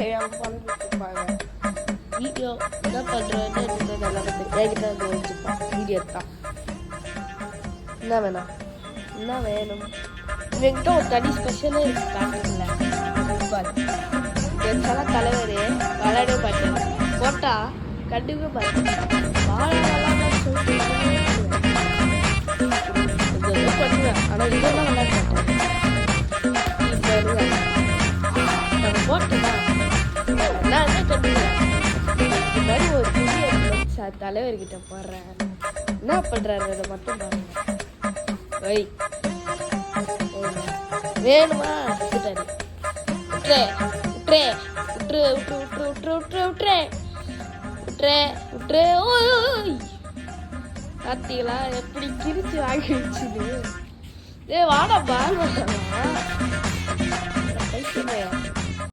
தெரியாமல் பண்ணிட்டு இருப்பாங்க. வீடியோ என்ன பண்ணுறோன்னு நல்லா என்கிட்ட வந்து வச்சுப்பான். வீடியோ தான் என்ன வேணாம் என்ன வேணும். இவங்கிட்ட ஒரு தனி ஸ்பெஷலே இருக்கு. காட்டுல எல்லாம் தலைவர் விளையாடவே மாட்டேன். போட்டா கண்டுக்கவே மாட்டேன். பண்ணுவேன். ஆனால் இதெல்லாம் விளையாட மாட்டேன். இப்போ வருவேன் நம்ம போட்டோம்னா நான் என்ன கண்டுக்குவேன். இந்த மாதிரி ஒரு புதிய தலைவர்கிட்ட போடுறேன். என்ன பண்ணுறாரு அதை மட்டும் பாருங்க. வை வேணுமா விட்டுட்டாரு. விட்டுறே விட்டுறே விட்டுரு விட்டுரு விட்டுரு விட்டுரு விட்டுரு விட்டுறே விட்டுறே. ஓய் பார்த்தீங்களா எப்படி கிரிச்சு வாங்கி வச்சுது. வாடா பாருங்க